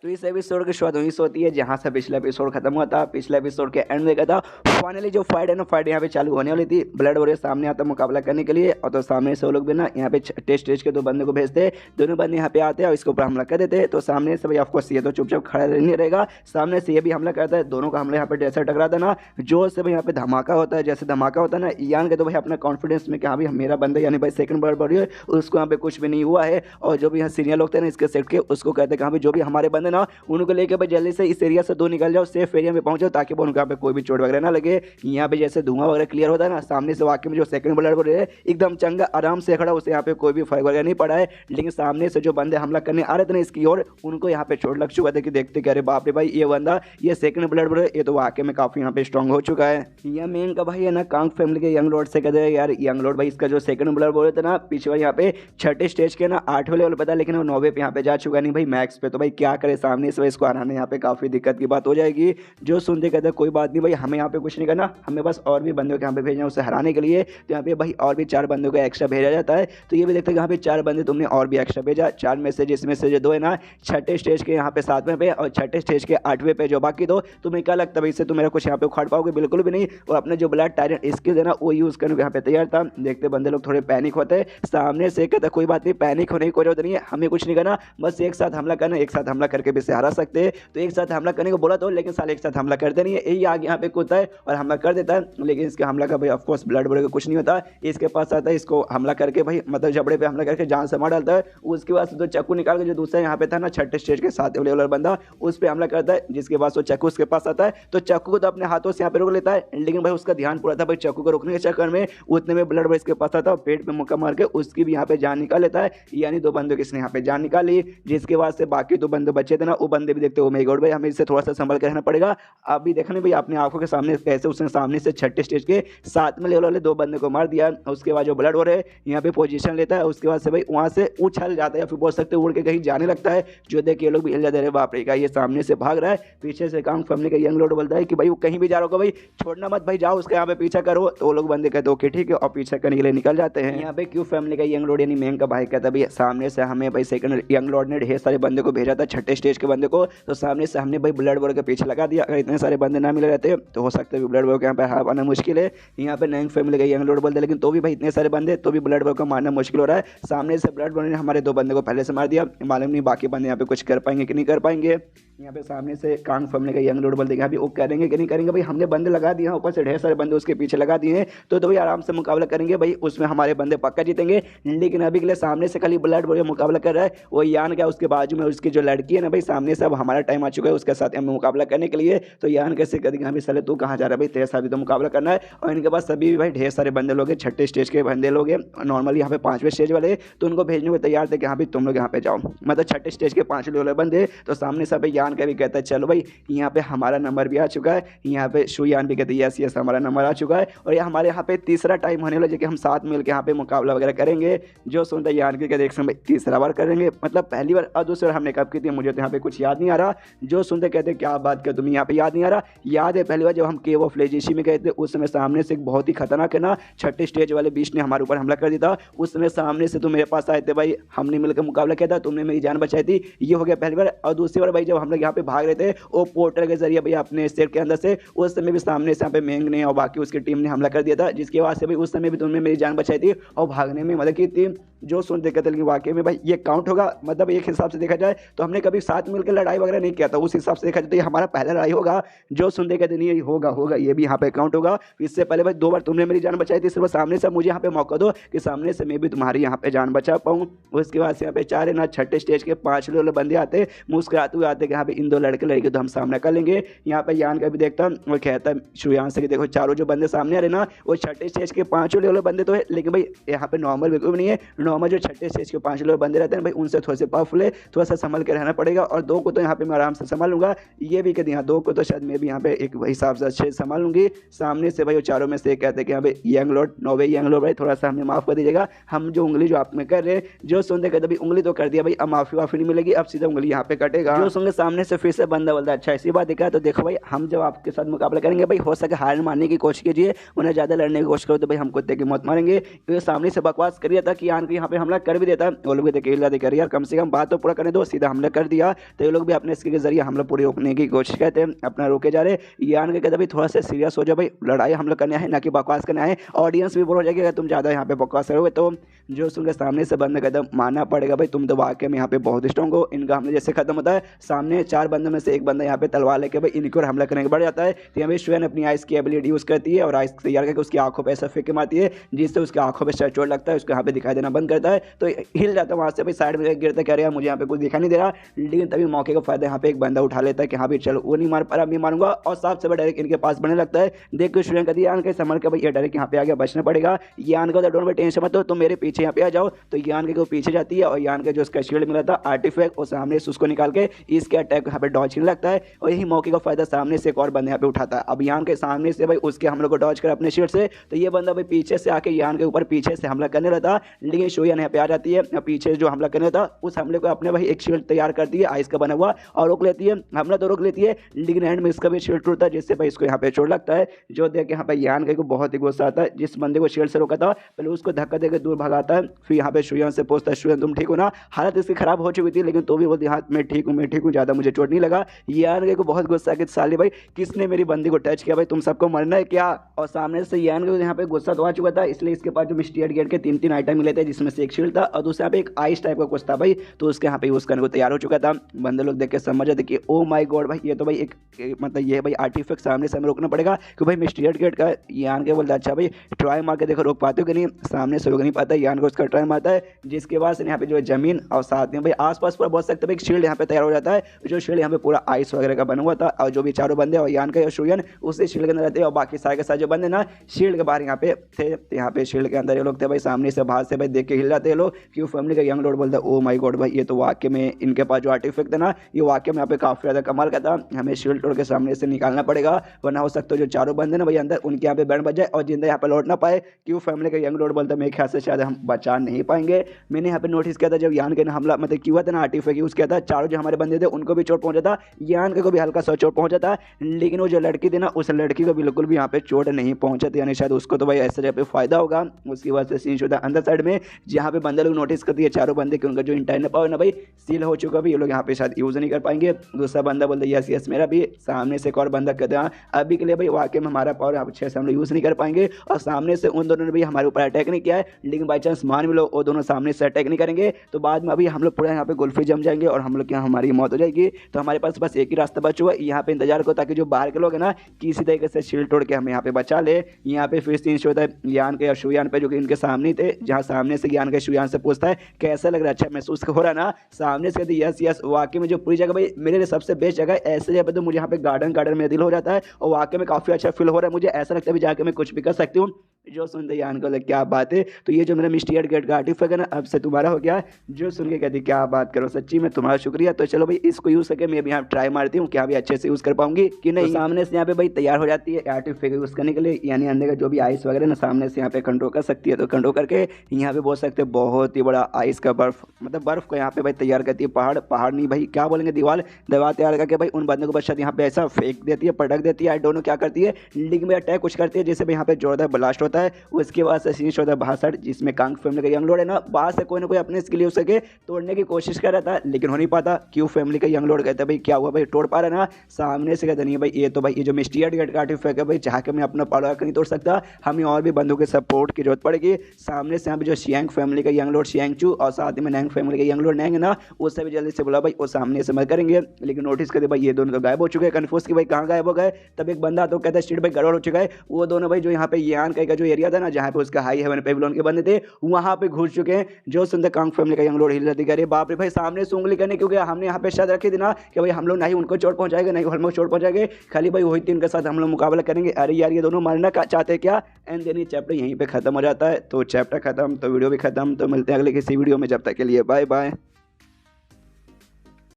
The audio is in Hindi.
तो इस एपिसोड की शुरुआत वहीं से होती है जहां से पिछला एपिसोड खत्म हुआ था। पिछले एपिसोड के एंड में था फाइनली जो फाइट है ना, फाइट यहाँ पे चालू होने वाली थी। ब्लड वॉरियर सामने आता मुकाबला करने के लिए, और तो सामने से वो लोग भी ना यहाँ पे टेस्ट के दो बंदे को भेजते हैं। दोनों बंदे यहाँ पे आते हैं और इसके ऊपर हमला कर देते हैं। तो सामने से भाई ऑफकोर्स ये तो चुपचाप खड़ा नहीं रहेगा, सामने से ये भी हमला करता है। दोनों का हमला यहाँ पे जैसा टकराता है ना, जोर से भाई यहाँ पे धमाका होता है। जैसे धमाका होता है ना, यान के तो भाई अपना कॉन्फिडेंस में कि हाँ भाई मेरा बंदा यानी भाई सेकंड ब्लड वॉरियर, उसको यहाँ पे कुछ भी नहीं हुआ है। और जो भी यहाँ सीनियर लोग थे ना इसके सेट के, उसको कहते हैं कि हाँ भाई जो भी हमारे बंदे ना, उनको लेके भाई जल्दी से इस एरिया से दूर निकल जाओ, सेफ एरिया में पहुंचो, ताकि उनको यहाँ पे कोई भी चोट वगैरह ना लगे। यहाँ पे जैसे धुआं वगैरह क्लियर होता है ना, सामने से वाकई में जो सेकंड ब्लड वॉरियर है एकदम चंगा आराम से खड़ा, उसे यहाँ पे कोई भी फर्क वगैरह नहीं पड़ा है। लेकिन सामने से जो बंदे हमला करने आ रहे थे ना इसकी ओर, उनको यहाँ पे चोट लग चुका था कि देखते कि अरे बाप रे भाई ये बंदा, ये सेकंड ब्लड वॉरियर ये तो वाकई में काफी यहाँ पे स्ट्रॉन्ग हो चुका है। यह मेन का भाई है ना कांग फैमिली के यंग लॉर्ड से कहते हैं यार यंग लॉर्ड भाई इसका जो सेकंड ब्लड वॉरियर था ना, पिछले यहाँ पे छठे स्टेज के ना 8वें लेवल पता, लेकिन वो 9वें पे यहाँ पे जा चुका नहीं भाई मैक्स पे। तो भाई क्या करे, सामने से इसको हराना यहाँ पे काफी दिक्कत की बात हो जाएगी। जो सुनते कहते कोई बात नहीं भाई, हमें यहाँ पे कुछ नहीं करना, हमें बस और भी बंदों को यहाँ पे भेजना उसे हराने के लिए। तो यहाँ पे भाई और भी 4 बंदों को एक्स्ट्रा भेजा जाता है। तो ये भी देखते हैं यहाँ पे 4 बंदे तुमने और भी एक्स्ट्रा भेजा, 4 में से जिसमें से जो 2 है ना छठे स्टेज के यहाँ पे 7वें पे और छठे स्टेज के 8वें पे, जो बाकी 2 तुम्हें क्या लगता है भाई इससे तुम मेरा कुछ यहाँ पे उखाड़ पाओगे? बिल्कुल भी नहीं। और अपने जो ब्लड टायरेंट स्किल है ना वो यूज करने को यहाँ पे तैयार था। देखते बंदे लोग थोड़े पैनिक होते हैं, सामने से कहता कोई बात नहीं, पैनिक होने की कोई जरूरत नहीं है, हमें कुछ नहीं करना, बस एक साथ हमला करना, एक साथ हमला करके भी इसे हरा सकते हैं। तो एक साथ हमला करने को बोला तो, लेकिन साले एक साथ हमला करते नहीं है, यही आगे यहाँ पे कूदता है और हमला कर देता है। लेकिन इसके हमला का भाई ऑफकोर्स ब्लड वगैरह कुछ नहीं होता, इसके पास आता है, इसको हमला करके भाई मतलब जबड़े पे हमला करके जान से मार डालता है। उसके बाद तो चाकू निकाल के जो दूसरा यहाँ पे था ना छठे स्टेज के 7वें लेवल बंदा, उस पर हमला करता है। जिसके बाद वो चाकू उसके पास आता है, तो चाकू को तो अपने हाथों से यहाँ पे रोक लेता है। लेकिन भाई उसका ध्यान पूरा था भाई चाकू को रोकने के चक्कर में, उतने में ब्लड इसके पास आता है, पेट में मुक्का मार के उसकी भी यहाँ पे जान निकाल लेता है। यानी 2 बंदों की इसने यहाँ पे जान निकाली। जिसके बाद से बाकी 2 बंदे बचे थे ना, वो बंदे भी देखते हो मेरे गॉड भाई हमें इससे थोड़ा सा संभल के रहना पड़ेगा। अभी देखने भाई अपनी आंखों के सामने कैसे उसने सामने से छठे स्टेज के 7वें लेवल वाले 2 बंदे को मार दिया। उसके बाद जो ब्लड वॉरियर है यहाँ पे पोजीशन लेता है, उसके बाद से भाई वहां से उछल जाता है या फिर बोल सकते उड़ के कहीं जाने लगता है। जो देख ये लोग भी हिल जाते हैं, बाप रे का ये सामने से भाग रहा है। पीछे से कांग फैमिली का यंग लॉर्ड बोलता है कि भाई वो कहीं भी जा रहा होगा भाई छोड़ना मत भाई, जाओ उसके यहाँ पे पीछा करो। तो वो लोग बंदे कहते ओके ठीक है, और पीछा करने के लिए निकल जाते हैं। यहाँ पे क्यू फैमिली का यंग लॉर्ड यानी मेंग का भाई कहता भाई सामने से हमें भाई सेकंड यंग लॉर्ड ने ढेर सारे बंदे को भेजा था छठे स्टेज के बंदे को, तो सामने से हमने भाई ब्लड वॉरियर के पीछे लगा दिया। अगर इतने सारे बंदे ना मिले रहते तो हो सकता है ब्लड वॉरियर के यहाँ पे हार पाना मुश्किल है। यहाँ पे नैंग फैमिली का यंग लॉर्ड बोलते लेकिन तो भी भाई इतने सारे बंदे तो भी ब्लड वॉरियर को मारना मुश्किल हो रहा है। सामने से ब्लड वॉरियर ने हमारे 2 बंदे को पहले से मार दिया, मालूम नहीं बाकी बंदे यहाँ पे कुछ कर पाएंगे कि नहीं कर पाएंगे। यहाँ पे सामने से कांग फैमिली का यंग लॉर्ड बोलते अभी वो करेंगे कि नहीं करेंगे भाई, हमने बंदे लगा दिए हैं, ऊपर से ढेर सारे बंदे उसके पीछे लगा दिए हैं, तो भाई आराम से मुकाबला करेंगे भाई, उसमें हमारे बंदे पक्का जीतेंगे। लेकिन अभी के लिए सामने से खाली ब्लड वॉरियर मुकाबला कर रहा है, वो यान क्या उसके बाजू में उसकी जो लड़की है ना भाई, सामने से अब हमारा टाइम आ चुका है उसके साथ हमें मुकाबला करने के लिए। तो यान कैसे करेंगे अभी, साले तू कहाँ जा रहा है भाई, तेरे साथ भी तो मुकाबला करना है। और इनके पास सभी भी भाई ढेर सारे बंदे लोग हैं, छठे स्टेज के बंदे लोग हैं, नॉर्मली यहाँ पे 5वें स्टेज वाले, तो उनको भेजने को तैयार थे कि हाँ भाई तुम लोग यहाँ पे जाओ, मतलब छठे स्टेज के 5 वाले बंदे। तो सामने से भाई यान का भी कहता है चलो भाई यहाँ पे हमारा नंबर भी आ चुका है। यहाँ पे शुयान भी कहते हैं यस यस हमारा नंबर आ चुका है, और ये हमारे यहाँ पे तीसरा टाइम होने वाला है कि हम साथ मिलकर यहाँ पे मुकाबला वगैरह करेंगे। जो सुनता है यान के कहते हैं भाई तीसरा बार करेंगे, मतलब पहली बार और दूसरी बार हमने कब की थी मुझे तो यहाँ पे कुछ याद नहीं आ रहा। जो सुनते कहते क्या बात कर तुम्हें यहाँ पे याद नहीं आ रहा? याद है पहली बार जब हम केव ऑफ लेजेसी में गए थे, उस समय सामने से एक बहुत ही खतरनाक है ना छठे स्टेज वाले बीच ने हमारे ऊपर हमला कर दिया था। उस समय सामने से तुम मेरे पास आए थे भाई, हमने मिलकर मुकाबला किया था, तुमने मेरी जान बचाई थी, ये हो गया पहली बार। और दूसरी बार भाई जब हम लोग यहाँ पे भाग रहे थे वो पोर्टल के जरिए भाई अपने स्टेट के अंदर से, उस समय भी सामने से यहाँ पे मेंग ने और बाकी उसकी टीम ने हमला कर दिया था, जिसके बाद से भाई उस समय भी तुमने मेरी जान बचाई थी और भागने में मदद की थी। जो सुनते कहते लेकिन वाकई में भाई ये काउंट होगा, मतलब एक हिसाब से देखा जाए तो हमने कभी साथ मिलकर लड़ाई वगैरह नहीं किया था, उस हिसाब से देखा जाए तो ये हमारा पहला लड़ाई होगा। जो सुनते कहते नहीं होगा होगा ये भी यहाँ पे काउंट होगा। इससे पहले भाई 2 बार तुमने मेरी जान बचाई थी, सिर्फ सामने से मुझे यहाँ पे मौका दो कि सामने से मैं भी तुम्हारी यहाँ पे जान बचा पाऊँ। उसके बाद से यहाँ पे 4 है ना छठे स्टेज के 5 लोग बंदे आते मुस्कुराते हुए आते कि यहाँ पे इन 2 लड़के लड़के तो हम सामना कर लेंगे। यहाँ पे यान का भी देखता वो कहता है शुयान से कि देखो चारों जो बंदे सामने आ रहे ना वो छठे स्टेज के 5 लेवल बंदे तो है, लेकिन भाई यहाँ पे नॉर्मल बिल्कुल भी नहीं है। नॉर्मल जो छठे स्टेज के 5 लेवल बंदे रहते हैं भाई उनसे थोड़े से पावरफुल है, थोड़ा सा संभल के रहना पड़ेगा। और 2 को तो यहाँ पे मैं आराम से संभाल लूंगा, ये भी कहते हैं 2 को तो शायद मैं भी यहाँ पे एक हिसाब से अच्छे संभाल लूंगी। सामने से भाई वो चारों में से कहते हैं कि यहाँ पे यंग लॉर्ड 9वें यंग लॉर्ड भाई थोड़ा सा हमें माफ कर दीजिएगा, हम जो उंगली जो आप में कर रहे हैं, जो सुनते कहते भाई उंगली तो कर दिया भाई, अब माफी वाफी नहीं मिलेगी, अब सीधा उंगली यहाँ पे कटेगा। जो सुन के सामने से फिर से बंदा बोलता है अच्छा ऐसी बात दिखा, तो देखो भाई हम जब आपके साथ मुकाबला करेंगे भाई हो सके हार मारने की कोशिश कीजिए, उन्हें ज़्यादा लड़ने की कोशिश करो तो भाई हम कुत्ते की मौत मारेंगे। तो सामने से बकवास कर दिया था कि यान को यहाँ पे हमला कर भी देता, वो लोग देखिए यार कम से कम बात तो पूरा करने दो, सीधा हमला कर दिया। दिया, तो ये लोग भी अपने स्किल के जरिए हम लोग पूरी रोकने की कोशिश करते हैं, अपना रोके जा रहे। यान के कहते भाई थोड़ा सा सीरियस हो जाओ भाई, लड़ाई हम लोग करने आए ना कि बकवास करने आए। ऑडियंस भी बोल हो जाएगी अगर तुम ज़्यादा यहाँ पे बकवास करोगे तो जो उनके सामने से बंदे कदम मानना पड़ेगा भाई, तुम तो वाकई में यहाँ पे बहुत स्ट्रॉन्ग हो। इनका हमले जैसे खत्म होता है, सामने 4 बंदों में से एक बंदा यहाँ पे तलवार लेके भाई इनकी ओर हमला करने के बढ़ जाता है। तो यहाँ पे श्वेन अपनी आइस की एबिलिटी यूज़ करती है और आइस तैयार करके उसकी आंखों पर ऐसा फेंक मारती है जिससे उसकी आंखों पर चोट लगता है, उसको यहाँ पे दिखाई देना बंद करता है, तो हिल जाता है वहाँ से भाई, साइड में गिरता है, कह रहा है मुझे यहाँ पे कुछ दिखाई नहीं दे रहा। लेकिन तभी मौके का फायदा यहाँ पे एक बंदा उठा लेता है कि हाँ भाई चलो वो नहीं मार पा रहा, मैं मारूंगा, और साफ से डायरेक्ट इनके पास बढ़ने लगता है। देख के श्वेन कहती है यान के संभल के भाई ये डायरेक्ट यहाँ पे आ गया, बचना पड़ेगा। यान का डोंट भाई टेंशन मत हो, तुम मेरे पीछे यहाँ पे आ जाओ। तो यान के पीछे जाती है और यान के जो उसका शील्ड मिला था आर्टिफैक्ट और सामने से उसको निकाल के इसके अटैक यहाँ पे डॉज करने लगता है, और यही मौके का फायदा सामने से एक और बंदा यहाँ पे उठाता है। अब यान के सामने से भाई उसके हम लोग को डॉज कर अपने शील्ड से, तो ये बंदा भाई पीछे से आके यान के ऊपर पीछे से हमला करने रहता, लेकिन शोयन यहाँ पे आ जाती है, पीछे जो हमला करने था उस हमले को अपने भाई एक शील्ड तैयार करती है आइस का बना हुआ और रोक लेती है, हमला तो रोक लेती है, लेकिन एंड में इसका भी शील्ड टूटता है जिससे भाई इसको यहाँ पे चोट लगता है। जो देख के यहाँ पे यान के को बहुत ही गुस्सा आता है, जिस बंदे को शील्ड से रोका था पहले उसको धक्का देकर दूर भगाता है, फिर यहाँ पे शोयन से पूछता है शोयन तुम ठीक हो ना। हालत इसकी खराब हो चुकी थी लेकिन तो भी बोलती हाँ मैं ठीक हूँ, ज़्यादा मुझे चोट नहीं लगा। यान के को बहुत गुस्सा कि साले भाई किसने मेरी बंदी को टच किया भाई, तुम सबको मरना है क्या। और सामने से यान के यहाँ पे गुस्सा तो आ चुका था, इसलिए इसके पास जो मिस्टी गेट के 3 आइटम मिले थे जिसमें से एक शील्ड था और दूसरे यहाँ पे एक आइस टाइप का कुछ था भाई, तो उसके यहाँ पे यूज़ करने को तैयार हो चुका था। बंदे लोग देख के समझ जाते कि ओ माय गॉड भाई ये तो भाई एक मतलब ये भाई आर्टिफैक्ट सामने से हमें रोकना पड़ेगा कि भाई मिस्टी गेट का। यान के बोलता अच्छा भाई ट्राई मार के देखो रोक पाते हो कि नहीं, सामने से रोक नहीं पाता, यान को उसका ट्राई मारता है जिसके बाद यहाँ पे जो जमीन और साथ में भाई आसपास पूरा बहुत सकते भाई शील्ड यहाँ पे तैयार हो जाता है, जो शील्ड यहाँ पे पूरा आइस वगैरह का बना हुआ था, और जो भी चारों बंदे और यान का शोयन उसी शील्ड के अंदर रहते हैं, और बाकी सारे के सारे जो बंदे ना शील्ड के बाहर यहाँ पे थे, यहाँ पे शील्ड के अंदर ये लोग थे भाई, सामने से बाहर से भाई देख के हिल जाते हैं लोग। क्यों फैमिली का यंग लॉर्ड बोलता है ओ माय गॉड भाई ये तो वाकई में इनके पास जो आर्टिफैक्ट था ना ये वाकई में यहाँ पे काफी ज्यादा कमाल का था, हमें शील्ड तोड़ के सामने से निकालना पड़ेगा, वरना हो सकता है जो चारों बंदे ना भाई अंदर उनके यहाँ पे बैंड बच जाए और जिंदा यहाँ पे लौट ना पाए। क्यों फैमिली का यंग लॉर्ड बोलता है मेरे ख्याल से शायद हम बचा नहीं पाएंगे। मैंने यहाँ पे नोटिस किया था जब यान के हमला मतलब किया था ना आर्टिफैक्ट यूज किया था, चारों जो हमारे बंदे थे उनको भी चोट पहुंचा था, यान के को भी हल्का सा चोट पहुंचा था, लेकिन वो जो लड़की थी ना उस लड़की को बिल्कुल भी यहाँ पे चोट नहीं पहुंचा थी, यानी शायद उसको तो भाई ऐसे जगह पे फायदा होगा। उसकी वजह से सीन होता अंदर साइड में जहाँ पे बंदे लोग नोटिस करती है चारों बंदे के उनका जो इंटरनल पावर ना भाई सील हो चुका भी, ये लोग यहाँ पे शायद यूज नहीं कर पाएंगे। दूसरा बंदा बोलता है यस यस मेरा भी, सामने से एक और बंदा कहते हैं अभी के लिए भाई वाकई में हमारा पावर अच्छे से हम लोग यूज नहीं कर पाएंगे, और सामने से उन दोनों ने भी हमारे ऊपर अटैक नहीं किया है, लेकिन बाई चांस मान भी लो वो दोनों सामने से अटैक नहीं करेंगे तो बाद में अभी हम लोग पूरा यहाँ पे गुल्फी जम जाएंगे और हम लोग यहाँ हमारी मौत हो जाएगी। तो हमारे पास बस एक ही रास्ता बच हुआ है, यहाँ पे इंतजार करो ताकि जो बाहर के लोग हैं ना किसी तरीके से शील्ड तोड़ के हमें यहाँ पे बचा ले। यहाँ पे फिर सीन होता है यान के और शुयान पे जो कि इनके सामने थे, जहाँ सामने से यान के शुयान से पूछता है कैसा लग रहा है, अच्छा महसूस हो रहा है ना, सामने से कहते यस यस वाकई में जो पूरी जगह भाई मेरे लिए सबसे बेस्ट जगह है, ऐसे जगह पे तो मुझे यहाँ पे गार्डन में दिल हो जाता है और वाकई में काफी अच्छा फील हो रहा है, मुझे ऐसा लगता है जाके मैं कुछ भी कर सकती हूँ। जो सुनते यान को क्या बात है, तो ये जो मेरा मिस्टी गेट का आर्टिफैक्ट है ना अब से तुम्हारा हो गया। जो सुन के कहती क्या बात करो, सच्ची में तुम्हारा शुक्रिया। तो चलो भाई इसको यूज करके मैं भी यहाँ ट्राई मारती हूँ क्या भी अच्छे से यूज कर पाऊंगी कि नहीं। तो सामने से यहाँ पे भाई तैयार हो जाती है आर्टिफैक्ट यूज करने के लिए, यानी अंदर का जो भी आइस वगैरह ना सामने से यहाँ पे कंट्रोल कर सकती है, तो कंट्रोल करके यहाँ पे बोल सकते हैं बहुत ही बड़ा आइस का बर्फ मतलब बर्फ को यहाँ पे भाई तैयार करती है, पहाड़ नहीं भाई क्या बोलेंगे दीवार तैयार करके भाई उन बंदों को बच्चा यहाँ पे ऐसा फेंक देती है, पटक देती है, आई डोंट नो क्या करती है, लेकिन भाई अटैक कुछ करती है जैसे भाई यहाँ पे जोरदार ब्लास्ट होता है। उसके बाद से सीन होता है बाहर साइड जिसमें कांग फैमिली का यंग लॉर्ड है ना बाहर से कोई ना कोई अपने स्किल यूज करके तोड़ने की कोशिश कर रहा था लेकिन हो नहीं पाता। क्यों फैमिली का यंग लॉर्ड कहते हैं भाई क्या हुआ भाई तोड़ पा रहा ना, सामने से कहते नहीं भाई ये तो भाई ये जो मिस्टी गेट का आर्टिफैक्ट है भाई चाह के मैं अपना पाड़ा नहीं तोड़ सकता, हमें और भी बंदों के सपोर्ट की जरूरत पड़ेगी। सामने से यहाँ पे जो शियांग फैमिली का यंग लॉर्ड शियांगचू और साथ में नैंग फैमिली का यंग लॉर्ड नैंग है ना उससे भी जल्दी से बोला भाई वो सामने से मत करेंगे, लेकिन नोटिस करते भाई ये दोनों तो गायब हो चुके हैं, कन्फ्यूज कि भाई कहाँ गायब हो गए। तब एक बंदा तो कहता है स्ट्रीट भाई गड़बड़ हो चुका है, वो दोनों भाई जो यहाँ पे यान का जो एरिया था ना जहाँ पे उसका हाई हेवन पेविलियन के बंदे थे वहाँ पे घुस चुके हैं। जो सुनते कांग फैमिली का यंग लॉर्ड हिल जाती है बाप रे भाई सामने से उंगली करने, क्योंकि हमने यहाँ पे शायद रखी थी ना कि भाई हम लोग नहीं उनको चोट पहुंचाएंगे नहीं हम लोग चोट पहुंचाएंगे, खाली भाई वही तीन के साथ हम लोग मुकाबला करेंगे। अरे यार ये दोनों मारना चाहते हैं क्या। एंड देन ये चैप्टर यहीं पे खत्म हो जाता है। तो चैप्टर खत्म तो वीडियो भी खत्म, तो मिलते हैं अगले किसी वीडियो में, जब तक के लिए बाय बाय।